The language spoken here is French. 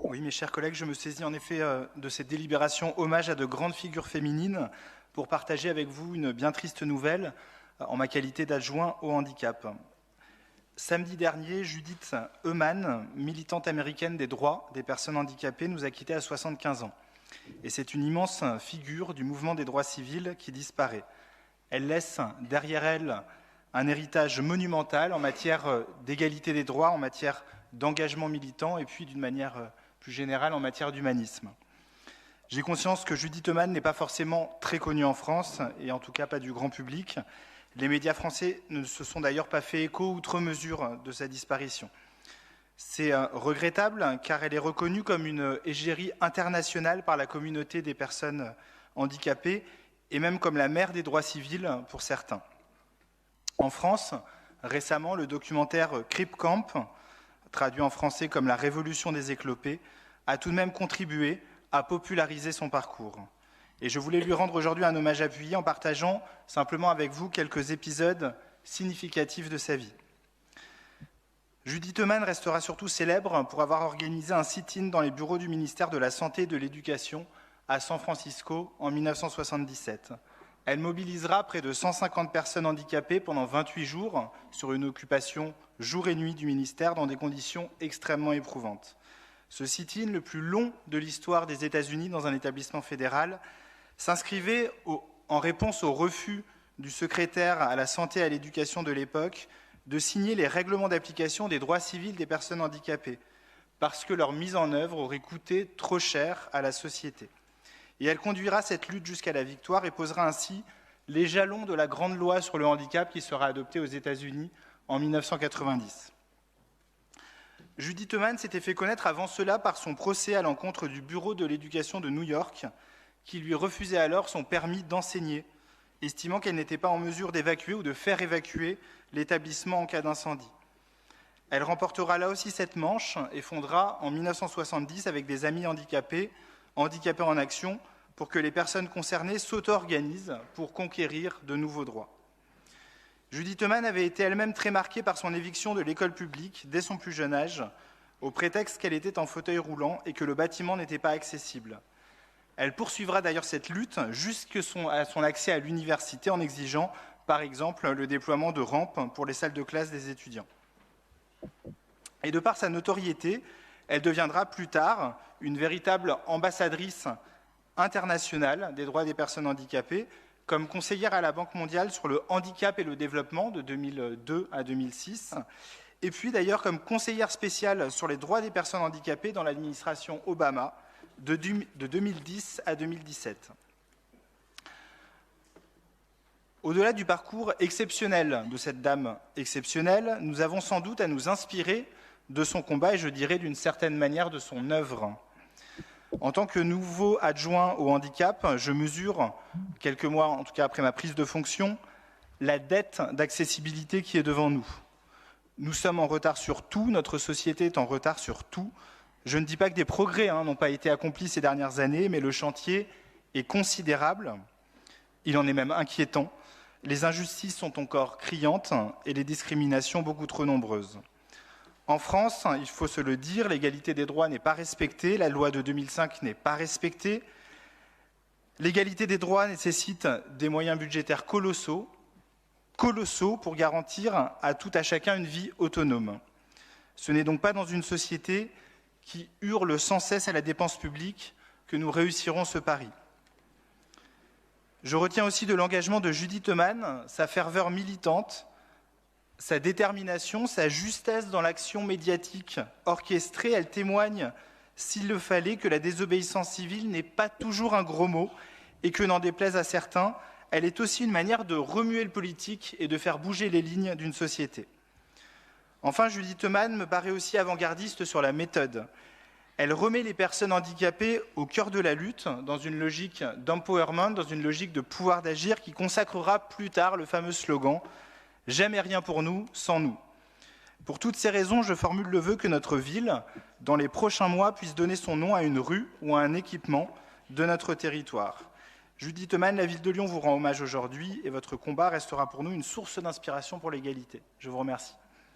Oui, mes chers collègues, je me saisis en effet de cette délibération hommage à de grandes figures féminines pour partager avec vous une bien triste nouvelle en ma qualité d'adjoint au handicap. Samedi dernier, Judith Heumann, militante américaine des droits des personnes handicapées, nous a quittés à 75 ans. Et c'est une immense figure du mouvement des droits civils qui disparaît. Elle laisse derrière elle un héritage monumental en matière d'égalité des droits, en matière d'engagement militant et puis d'une manière plus générale en matière d'humanisme. J'ai conscience que Judith Heumann n'est pas forcément très connue en France et en tout cas pas du grand public. Les médias français ne se sont d'ailleurs pas fait écho outre mesure de sa disparition. C'est regrettable car elle est reconnue comme une égérie internationale par la communauté des personnes handicapées et même comme la mère des droits civils pour certains. En France, récemment, le documentaire Crip Camp, traduit en français comme La Révolution des éclopés, a tout de même contribué à populariser son parcours. Et je voulais lui rendre aujourd'hui un hommage appuyé en partageant simplement avec vous quelques épisodes significatifs de sa vie. Judith Heumann restera surtout célèbre pour avoir organisé un sit-in dans les bureaux du ministère de la Santé et de l'Éducation à San Francisco en 1977. Elle mobilisera près de 150 personnes handicapées pendant 28 jours sur une occupation jour et nuit du ministère dans des conditions extrêmement éprouvantes. Ce sit-in, le plus long de l'histoire des États-Unis dans un établissement fédéral, s'inscrivait en réponse au refus du secrétaire à la santé et à l'éducation de l'époque de signer les règlements d'application des droits civils des personnes handicapées, parce que leur mise en œuvre aurait coûté trop cher à la société. Et elle conduira cette lutte jusqu'à la victoire et posera ainsi les jalons de la grande loi sur le handicap qui sera adoptée aux États-Unis en 1990. Judith Heumann s'était fait connaître avant cela par son procès à l'encontre du Bureau de l'éducation de New York, qui lui refusait alors son permis d'enseigner, estimant qu'elle n'était pas en mesure d'évacuer ou de faire évacuer l'établissement en cas d'incendie. Elle remportera là aussi cette manche et fondera en 1970 avec des amis handicapés en action, pour que les personnes concernées s'auto-organisent pour conquérir de nouveaux droits. Judith Heumann avait été elle-même très marquée par son éviction de l'école publique dès son plus jeune âge, au prétexte qu'elle était en fauteuil roulant et que le bâtiment n'était pas accessible. Elle poursuivra d'ailleurs cette lutte jusqu'à son accès à l'université en exigeant, par exemple, le déploiement de rampes pour les salles de classe des étudiants. Et de par sa notoriété, elle deviendra plus tard une véritable ambassadrice internationale des droits des personnes handicapées, comme conseillère à la Banque mondiale sur le handicap et le développement de 2002 à 2006, et puis d'ailleurs comme conseillère spéciale sur les droits des personnes handicapées dans l'administration Obama de 2010 à 2017. Au-delà du parcours exceptionnel de cette dame exceptionnelle, nous avons sans doute à nous inspirer de son combat et je dirais d'une certaine manière de son œuvre. En tant que nouveau adjoint au handicap, je mesure, quelques mois en tout cas après ma prise de fonction, la dette d'accessibilité qui est devant nous. Nous sommes en retard sur tout, notre société est en retard sur tout. Je ne dis pas que des progrès n'ont pas été accomplis ces dernières années, mais le chantier est considérable, il en est même inquiétant. Les injustices sont encore criantes et les discriminations beaucoup trop nombreuses. En France, il faut se le dire, l'égalité des droits n'est pas respectée, la loi de 2005 n'est pas respectée. L'égalité des droits nécessite des moyens budgétaires colossaux pour garantir à tout à chacun une vie autonome. Ce n'est donc pas dans une société qui hurle sans cesse à la dépense publique que nous réussirons ce pari. Je retiens aussi de l'engagement de Judith Heumann, sa ferveur militante, sa détermination, sa justesse dans l'action médiatique orchestrée. Elle témoigne, s'il le fallait, que la désobéissance civile n'est pas toujours un gros mot et que, n'en déplaise à certains, elle est aussi une manière de remuer le politique et de faire bouger les lignes d'une société. Enfin, Judith Heumann me paraît aussi avant-gardiste sur la méthode. Elle remet les personnes handicapées au cœur de la lutte, dans une logique d'empowerment, dans une logique de pouvoir d'agir qui consacrera plus tard le fameux slogan « Jamais rien pour nous, sans nous ». Pour toutes ces raisons, je formule le vœu que notre ville, dans les prochains mois, puisse donner son nom à une rue ou à un équipement de notre territoire. Judith Heumann, la ville de Lyon vous rend hommage aujourd'hui et votre combat restera pour nous une source d'inspiration pour l'égalité. Je vous remercie.